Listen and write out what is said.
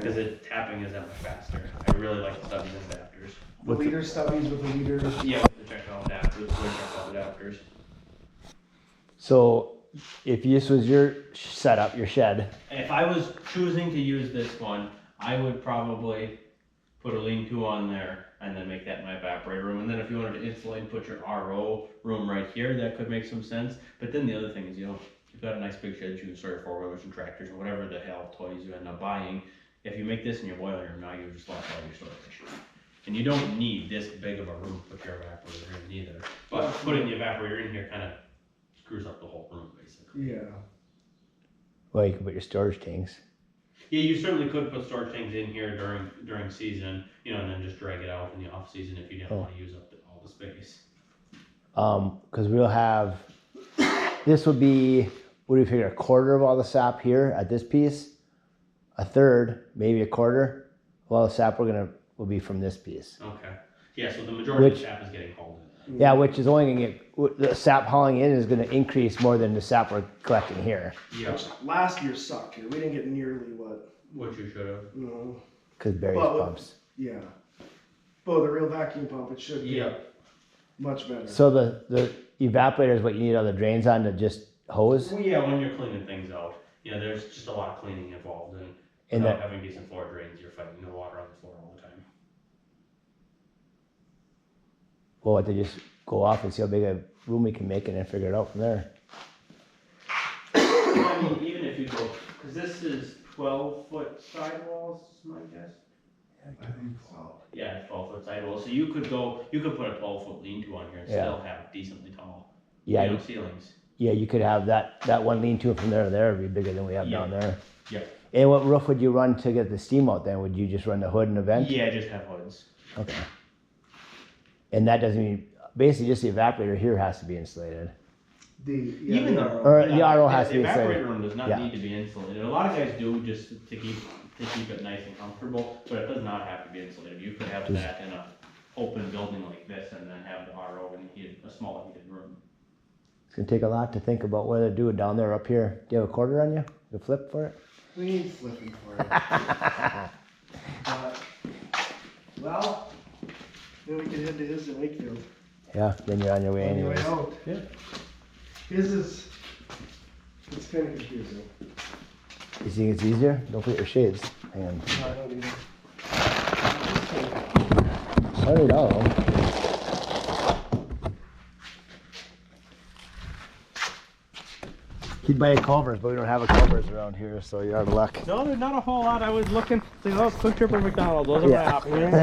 because tapping is that much faster. I really like the stubbies and adapters. The leader stubbies with the leader. Yeah, with the check valve adapters, adapters. So if this was your setup, your shed. If I was choosing to use this one, I would probably put a lean-to on there and then make that my evaporator room. And then if you wanted to insulate, put your RO room right here, that could make some sense. But then the other thing is, you've got a nice big shed, you can store your four-wheelers and tractors and whatever the hell toys you end up buying. If you make this in your boiler room, now you just lost all your storage. And you don't need this big of a room to put your evaporator in either. But putting the evaporator in here kind of screws up the whole room, basically. Yeah. Well, you can put your storage tanks. Yeah, you certainly could put storage tanks in here during season, and then just drag it out in the off season if you didn't want to use up all the space. Because we'll have, this would be, what do you figure, a quarter of all the sap here at this piece, a third, maybe a quarter, well, the sap will be from this piece. Okay. Yeah, so the majority of the sap is getting hauled in. Yeah, which is only going to get, the sap hauling in is going to increase more than the sap we're collecting here. Yeah. Last year sucked here. We didn't get nearly what you should have. No. Because Barry's pumps. Yeah. But the real vacuum pump, it should be much better. So the evaporator is what you need all the drains on to just hose? Well, yeah, when you're cleaning things out. There's just a lot of cleaning involved. And without having decent floor drains, you're fighting the water on the floor all the time. Well, they just go off and see how big a room we can make and then figure it out from there. I mean, even if you go, because this is 12-foot sidewalls, my guess. I think so. Yeah, 12-foot sidewalls. So you could put a 12-foot lean-to on here and still have decently tall ceilings. Yeah, you could have that one lean-to from there to there would be bigger than we have down there. Yeah. And what roof would you run to get the steam out then? Would you just run the hood and the vent? Yeah, just have hoods. Okay. And that doesn't mean, basically just the evaporator here has to be insulated. The RO has to be insulated. The insulated. evaporator room does not need to be insulated. A lot of guys do just to keep it nice and comfortable, but it does not have to be insulated. You could have that in an open building like this and then have the RO in a small heated room. It's going to take a lot to think about whether to do it down there or up here. Do you have a quarter on you? You flip for it? We ain't flipping for it. Well, then we can head to his in Wakefield. Yeah, then you're on your way anyways. Out. Yeah. It's kind of confusing. You think it's easier? Don't put your shades. Hang on. No, I don't either. I don't know. He'd buy a Culver's, but we don't have a Culver's around here, so you're out of luck. No, there's not a whole lot. I was looking, Quick Trip or McDonald's. Those are my options.